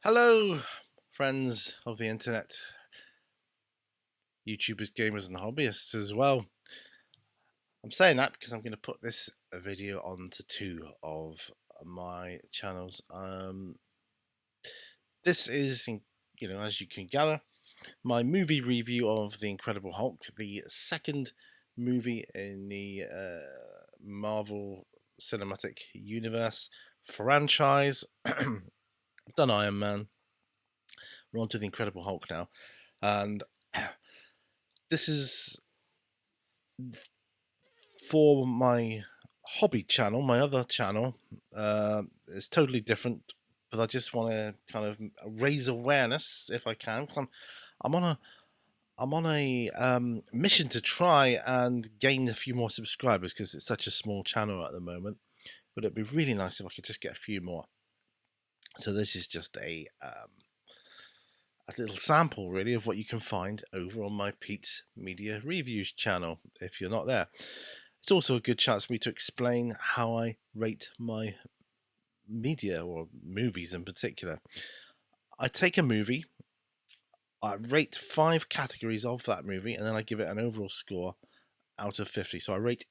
Hello, friends of the internet, YouTubers, gamers, and hobbyists as well. I'm saying that because I'm going to put this video onto two of my channels. This is, as you can gather, my movie review of The Incredible Hulk, the second movie in the Marvel Cinematic Universe franchise. I've done Iron Man. We're on to The Incredible Hulk now. And this is for my hobby channel. My other channel is totally different, but I just want to kind of raise awareness if I can, because I'm on a mission to try and gain a few more subscribers, because it's such a small channel at the moment. But it'd be really nice if I could just get a few more. So this is just a little sample, really, of what you can find over on my Pete's Media Reviews channel if you're not there. It's also a good chance for me to explain how I rate my media, or movies in particular. I take a movie, I rate 5 categories of that movie, and then I give it an overall score out of 50. So I rate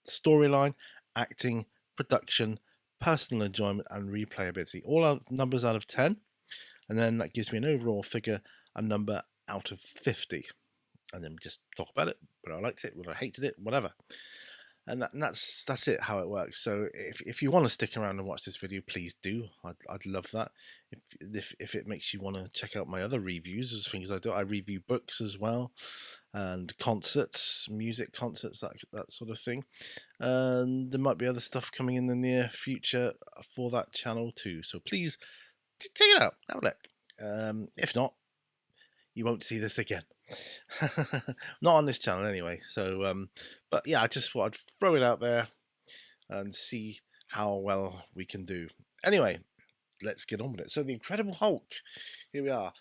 storyline, acting, production, personal enjoyment, and replayability. All are numbers out of 10, and then that gives me an overall figure, a number out of 50. And then we just talk about it, whether I liked it, whether I hated it, whatever. And that's it, how it works. So if you want to stick around and watch this video, please do. I'd love that. If it makes you want to check out my other reviews, as things I do, I review books as well, and concerts, music concerts, that sort of thing. And there might be other stuff coming in the near future for that channel too. So please check it out, have a look. If not, you won't see this again. Not on this channel anyway. So but yeah, I just thought I'd throw it out there and see how well we can do. Anyway, let's get on with it. So The Incredible Hulk, here we are.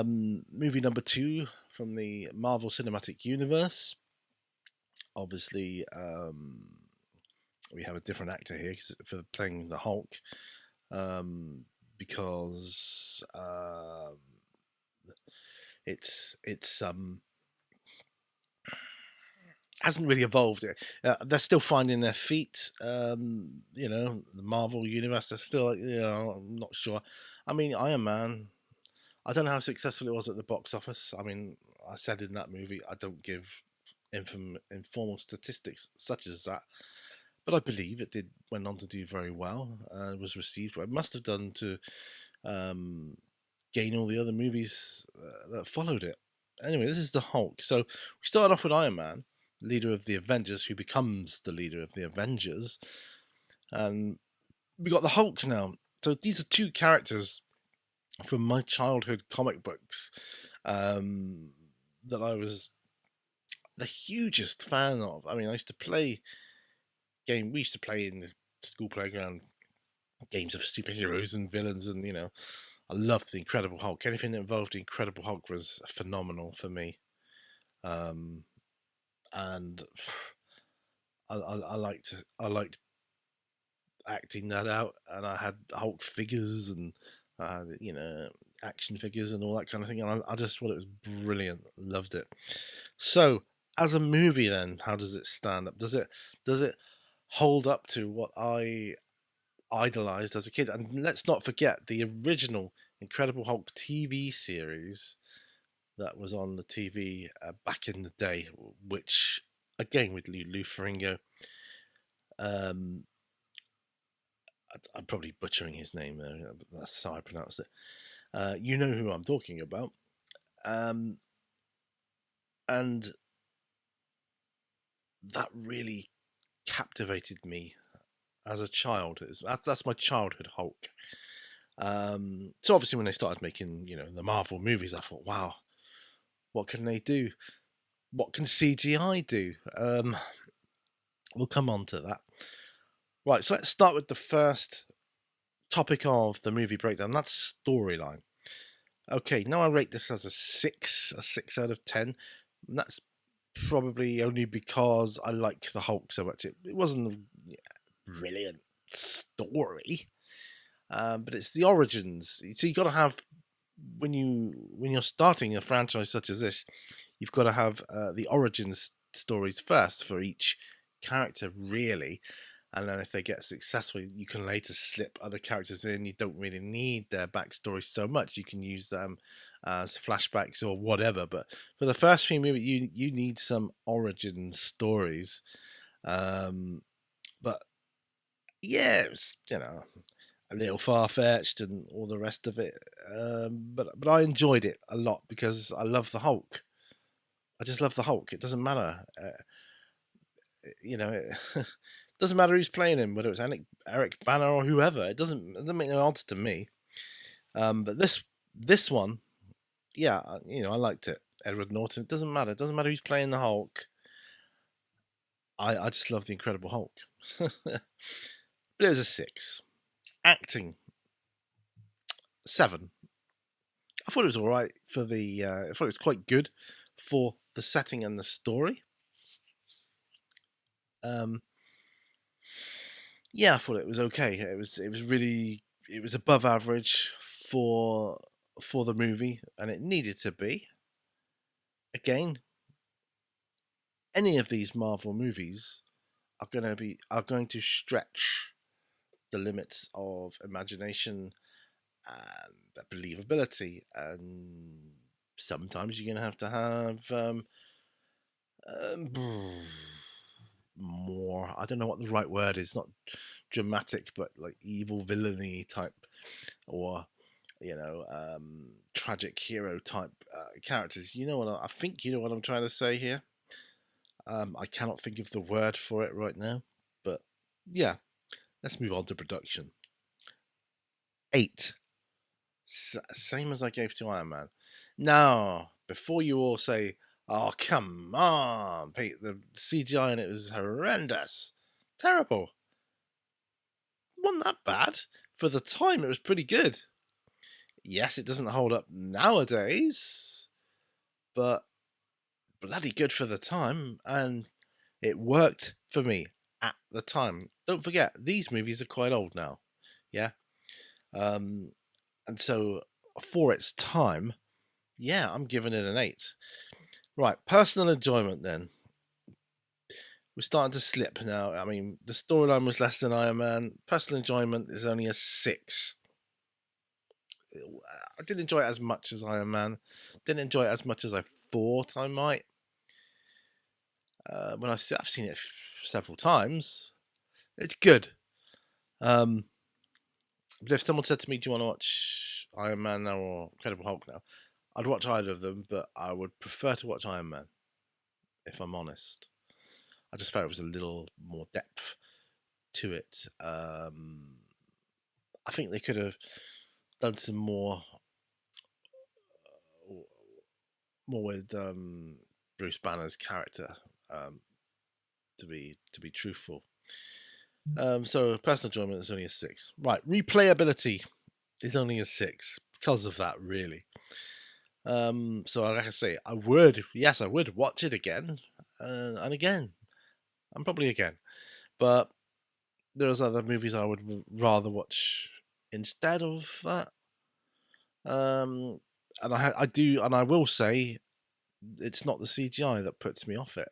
Movie number 2 from the Marvel Cinematic Universe. Obviously, we have a different actor here for playing the Hulk, because it's hasn't really evolved. They're still finding their feet. The Marvel universe, they're still, I'm not sure. I mean, Iron Man, I don't know how successful it was at the box office. I mean, I said in that movie, I don't give informal statistics such as that, but I believe it went on to do very well and was received well. It must have done to gain all the other movies that followed it. Anyway, this is the Hulk. So we started off with Iron Man, leader of the Avengers, who becomes the leader of the Avengers, and we got the Hulk now. So these are 2 characters from my childhood comic books that I was the hugest fan of. I mean, I used to play we used to play in the school playground games of superheroes and villains, and I loved the Incredible Hulk. Anything that involved the Incredible Hulk was phenomenal for me. And I liked acting that out, and I had Hulk figures, and action figures and all that kind of thing, and I just thought it was brilliant. Loved it. So as a movie, then, how does it stand up? Does it hold up to what I idolized as a kid? And let's not forget the original Incredible Hulk TV series that was on the TV back in the day, which, again, with Lou Ferrigno. I'm probably butchering his name there. That's how I pronounce it. You know who I'm talking about. And that really captivated me as a child. That's my childhood Hulk. So obviously when they started making, the Marvel movies, I thought, wow, what can they do? What can CGI do? We'll come on to that. Right, so let's start with the first topic of the movie breakdown. That's storyline. Okay, now I rate this as a 6 out of 10. And that's probably only because I like the Hulk so much. It wasn't a brilliant story. but it's the origins. So you got to have when you're starting a franchise such as this, you've got to have the origins stories first for each character, really. And then if they get successful, you can later slip other characters in. You don't really need their backstory so much. You can use them as flashbacks or whatever. But for the first few movies, you need some origin stories. But yeah, it was, a little far fetched and all the rest of it. But I enjoyed it a lot because I love the Hulk. I just love the Hulk. It doesn't matter, it doesn't matter who's playing him, whether it's Eric Banner or whoever. It doesn't make no odds to me. But this one, yeah, I liked it. Edward Norton. It doesn't matter. It doesn't matter who's playing the Hulk. I just love the Incredible Hulk. But it was a 6. Acting, 7. I thought it was all right for the. I thought it was quite good for the setting and the story. Yeah, I thought it was okay. It was above average for the movie, and it needed to be. Again, any of these Marvel movies are going to stretch the limits of imagination and believability, and sometimes you're going to have more. I don't know what the right word is. Not dramatic, but like evil villainy type, or tragic hero type characters. You know what I think you know what I'm trying to say here. I cannot think of the word for it right now, but yeah, let's move on to production. 8. Same as I gave to Iron Man. Now, before you all say, "Oh, come on, Pete, the CGI in it was horrendous, terrible," wasn't that bad. For the time, it was pretty good. Yes, it doesn't hold up nowadays, but bloody good for the time, and it worked for me at the time. Don't forget, these movies are quite old now, yeah? And so for its time, yeah, I'm giving it an 8. Right, personal enjoyment then. We're starting to slip now. I mean, the storyline was less than Iron Man. Personal enjoyment is only a 6. I didn't enjoy it as much as Iron Man. Didn't enjoy it as much as I thought I might. When I've seen it several times, it's good. But if someone said to me, "Do you want to watch Iron Man now or Incredible Hulk now?" I'd watch either of them, but I would prefer to watch Iron Man, if I'm honest. I just felt it was a little more depth to it. I think they could have done some more with Bruce Banner's character, to be truthful. So personal enjoyment is only a 6. Right, replayability is only a 6 because of that, really. So like I say, I would watch it again and again, and probably again. But there's other movies I would rather watch instead of that. And I will say, it's not the CGI that puts me off it.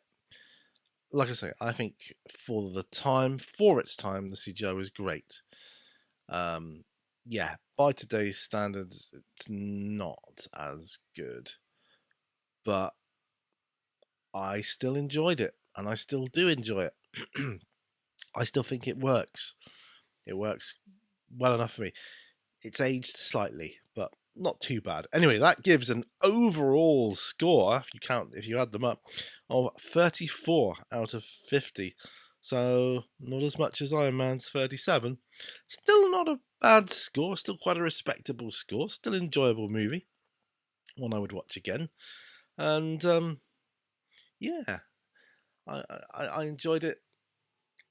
Like I say, I think for its time, the CGI was great. Yeah, by today's standards, it's not as good, but I still enjoyed it, and I still do enjoy it. I still think it works. It works well enough for me. It's aged slightly, but not too bad. Anyway, that gives an overall score, if you add them up, of 34 out of 50. So not as much as Iron Man's 37. Still not a bad score. Still quite a respectable score. Still enjoyable movie. One I would watch again. And yeah, I enjoyed it.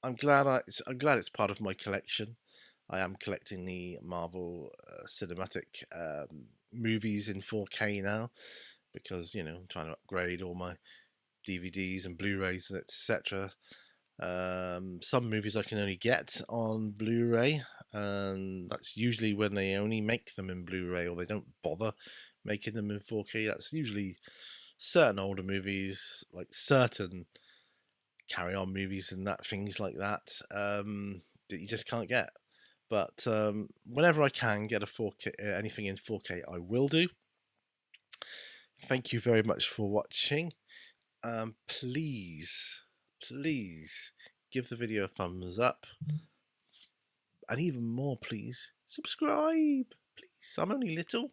I'm glad it's part of my collection. I am collecting the Marvel cinematic movies in 4K now because I'm trying to upgrade all my DVDs and Blu-rays, etc. Some movies I can only get on Blu-ray, That's usually when they only make them in Blu-ray, or they don't bother making them in 4K. That's usually certain older movies, like certain Carry On movies and that, things like that, that you just can't get. But whenever I can get a 4K, anything in 4K, I will do. Thank you very much for watching. Please give the video a thumbs up, and even more, please subscribe. Please, I'm only little.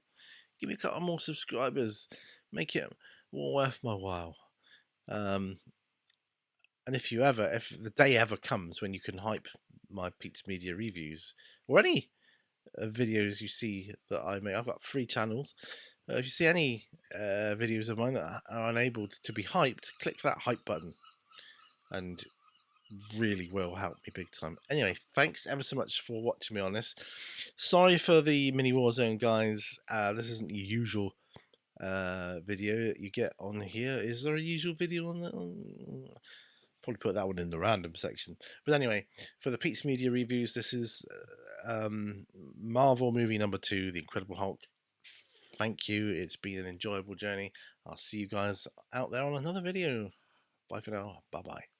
Give me a couple more subscribers. Make it more worth my while. And if the day ever comes when you can hype my Pete's Media reviews, or any videos you see that I make, I've got 3 channels. If you see any videos of mine that are unable to be hyped, click that hype button, and really will help me big time. Anyway, thanks ever so much for watching me on this. Sorry for the mini Warzone, guys. This isn't the usual video that you get on here. Is there a usual video on that? Probably put that one in the random section. But anyway, for the Pete's Media reviews, this is Marvel movie number 2, The Incredible Hulk. Thank you. It's been an enjoyable journey. I'll see you guys out there on another video. Bye for now. Bye bye.